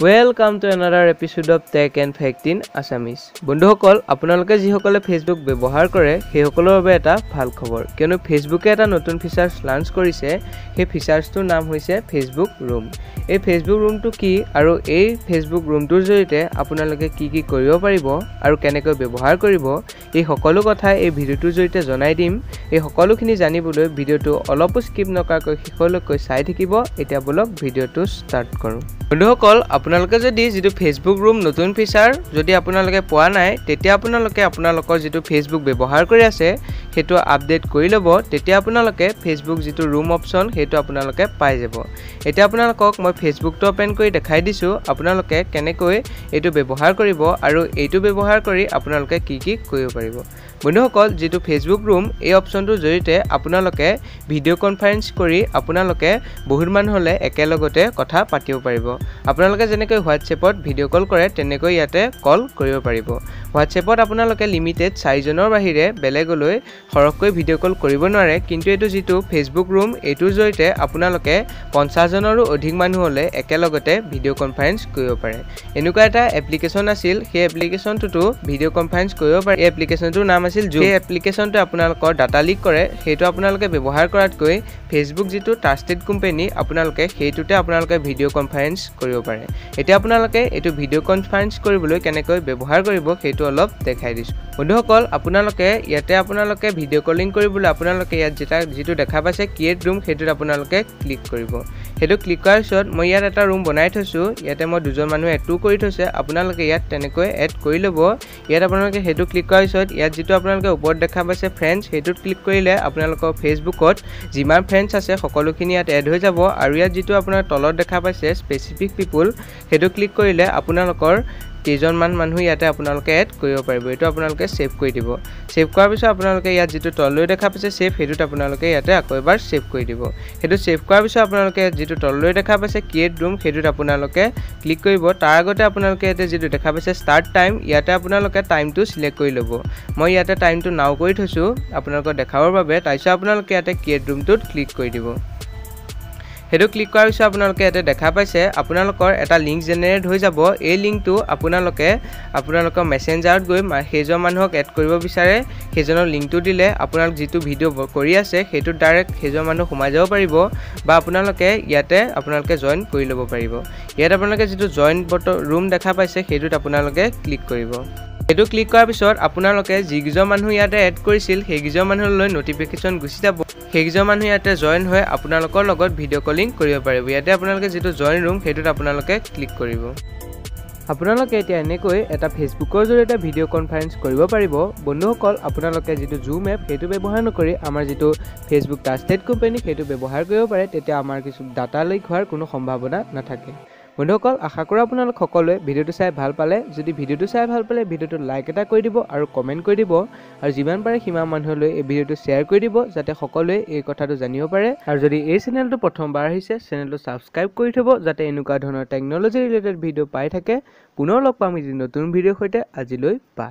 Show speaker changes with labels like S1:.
S1: Welcome to another episode of Tech and Fact in Assamese. বন্ধুসকল আপোনালোকে যিসকলে Facebook ব্যৱহাৰ কৰে সেই সকলৰ বাবে এটা ভাল খবৰ কিয়নো ফেসবুকে এটা নতুন ফিচাৰ্ছ লঞ্চ কৰিছে সেই ফিচাৰ্ছটোৰ নাম হৈছে ফেসবুক ৰুম এই ফেসবুক ৰুমটো কি আৰু এই ফেসবুক ৰুমটোৰ জৰিয়তে আপোনালোকে কি কৰিব পাৰিব আৰু কেনেকৈ ব্যৱহাৰ কৰিব এই সকলো কথা এই ভিডিওটোৰ জৰিয়তে জনাই দিম এই সকলোখিনি জানিবলৈ ভিডিওটো অলপ স্কিপ নকৰাকৈ শেষলৈকৈ চাই থাকিব এতিয়া বলক ভিডিওটো ষ্টাৰ্ট কৰোঁ বন্ধুসকল আপোনালোকে যদি যেটো ফেসবুক ৰুম নতুন ফিচাৰ যদি আপোনালোকে পোৱা নাই তেতিয়া আপোনালোকে আপোনালোকৰ যেটো ফেসবুক ব্যৱহাৰ কৰি আছে হেতু আপডেট কৰি লব তেতিয়া আপোনালোকে ফেসবুক যেটো ৰুম অপচন হেতু আপোনালোকে পাই যাব এতিয়া আপোনালোকক মই ফেসবুকটো ওপেন কৰি দেখাই দিছো আপোনালোকে কেনেকৈ এটো ব্যৱহাৰ কৰিব আৰু এটো ব্যৱহাৰ কৰি আপোনালোকে কি কৰিব পাৰিব বন্ধুসকল যেটো ফেসবুক ৰুম এই অপচনটোৰ জৰিয়তে আপোনালোকে ভিডিও কনফাৰেন্স কৰি আপোনালোকে বহুত মানুহলে একেলগতে কথা পাতিব পাৰিব আপোনালোকে যেনেকৈ WhatsAppত ভিডিও কল কৰে তেনেকৈ ইয়াতে কল কৰিব পাৰিব WhatsAppত আপোনালোকে লিমিটেড 4 জনৰ বাহিৰে বেলেগলৈ খৰকৈ ভিডিও কল কৰিব নোৱাৰে কিন্তু এটো যেটো ফেসবুক ৰুম এটোৰ জৰিয়তে আপোনালোকে 50 জনৰো অধিক মানুহলে একেলগতে ভিডিও কনফাৰেন্স কৰিব পাৰে এনেকুৱা এটা এপ্লিকেশন আছিল সেই এপ্লিকেশনটো ভিডিও কনফাৰেন্স কৰিব পাৰে এই এপ্লিকেশনটোৰ নাম আছিল Zoom এই এপ্লিকেশনটো আপোনালোকৰ ডাটা লিক কৰে হেতু আপোনালোকে ব্যৱহাৰ কৰাতকৈ ফেসবুক যেটো ট্ৰাস্টেড কোম্পানী আপোনালোকে হেতুতে আপোনালোকে ভিডিও কনফাৰেন্স কৰিব পাৰে এতিয়া আপোনালোকে এটো ভিডিও কনফাৰেন্স কৰিবলৈ কেনেকৈ ব্যৱহাৰ কৰিব হেতু অলপ দেখাই দিছো বন্ধুসকল আপোনালোকে ইয়াতে আপোনালোকে ভিডিও কলিং কৰিবলৈ আপোনালোকে ইয়াত যেটো দেখা পাইছে ক্ৰিয়েট ৰুম হেতুত আপোনালোকে ক্লিক কৰিব হেতু ক্লিক কৰাৰ পিছত মই ইয়াত এটা ৰুম বনাই থৈছো ইয়াতে মই দুজন মানুহ এড কৰি থৈছে আপোনালোকে ইয়াত তেনেকৈ এড কৰি লব ইয়াত আপোনালোকে হেতু ক্লিক কৰাৰ পিছত ইয়াত যেটো আপোনালোকে ওপৰত দেখা পাইছে ফ্ৰেন্ডছ হেতুত ক্লিক কৰিলে আপোনালোকৰ ফেসবুকত যিমান ফ্ৰেন্ডছ আছে সকলোখিনি ইয়াত এড হৈ যাব আৰু ইয়াত যেটো আপোনাৰ তলত দেখা পাইছে স্পেসিফিক পিপল হেতু ক্লিক কৰিলে আপোনালোকৰ কেইজনমান মানুহ ইয়াতে আপোনালোকে এড কৰিব পাৰিব এটো আপোনালোকে সেভ কৰি দিব সেভ কৰাৰ পিছত আপোনালোকে ইয়াত যেটো তললৈ দেখা পাইছে সেভ হেতুত আপোনালোকে ইয়াতে আকৌ এবাৰ সেভ কৰি দিব হেতু সেভ কৰাৰ পিছত আপোনালোকে যেটো তললৈ দেখা পাইছে ক্ৰিয়েট ৰুম হেতুত আপোনালোকে ক্লিক কৰিব তাৰ আগতে আপোনালোকে ইয়াতে যেটো দেখা পাইছে ষ্টাৰ্ট টাইম ইয়াতে আপোনালোকে টাইমটো সিলেক্ট কৰি লব মই ইয়াতে টাইমটো নাও কৰি থৈছো আপোনালোকক দেখাবৰ বাবে তাইছো আপোনালোকে ইয়াতে ক্ৰিয়েট ৰুমটোত ক্লিক কৰি দিব হেতু ক্লিক কৰাৰ পিছত আপোনালোকে এতে দেখা পাইছে আপোনালোকৰ এটা লিংক জেনাৰেট হৈ যাব এই লিংকটো আপোনালোকৰ মেসেঞ্জাৰত গৈ হেজন মানুহক এড কৰিব বিচাৰে হেজনৰ লিংকটো দিলে আপোনালোক যেটো ভিডিও কৰি আছে হেতু ডাইৰেক্ট হেজন মানুহ সোমাই যাব পাৰিব বা আপোনালোকে ইয়াতে আপোনালোকে জয়েন কৰি লব পাৰিব ইয়াত আপোনালোকে যেটো জয়েন বটন ৰুম দেখা পাইছে হেতুত আপোনালোকে ক্লিক কৰিব এটো ক্লিক কৰাৰ পিছত আপোনালোকে যিগিজন মানুহ ইয়াতে এড কৰিছিল হেগিজন মানুহলৈ নটিফিকেশন গুছি যাব হেগিজন মানুহ ইয়াতে জয়েন হৈ আপোনালোকৰ লগত ভিডিও কলিং কৰিব পাৰিব ইয়াতে আপোনালোকে যেটো জয়েন ৰুম হেতুত আপোনালোকে ক্লিক কৰিব আপোনালোকে এতিয়া এনেকৈ এটা ফেসবুকৰ জৰিয়তে ভিডিও কনফাৰেন্স কৰিব পাৰিব বন্ধুসকল আপোনালোকে যেটো Zoom এপ হেতু ব্যৱহাৰ নকৰি আমাৰ যেটো ফেসবুক ট্ৰাস্টেড কোম্পানী হেতু ব্যৱহাৰ কৰিব পাৰে তেতিয়া আমাৰ কিছু ডাটা লিক হোৱাৰ কোনো সম্ভাৱনা নাথাকে বন্ধুসকল আশা কৰো আপোনালোক সকলোৱে ভিডিওটো চাই ভাল পালে যদি ভিডিওটো চাই ভাল পালে ভিডিওটো লাইক এটা কৰি দিব আৰু কমেন্ট কৰি দিব আৰু যিমান পাৰে সিমান মানুহলৈ এই ভিডিওটো শেয়াৰ কৰি দিব যাতে সকলোৱে এই কথাটো জানিব পাৰে আৰু যদি এই চেনেলটো প্ৰথমবাৰ আহিছে চেনেলটো সাবস্ক্ৰাইব কৰি থব যাতে এনেকুৱা ধৰণৰ টেকনলজি ৰিলেটেড ভিডিও পাই থাকে পুনৰ লগ পাম নতুন ভিডিওৰ সৈতে আজিলৈ বাই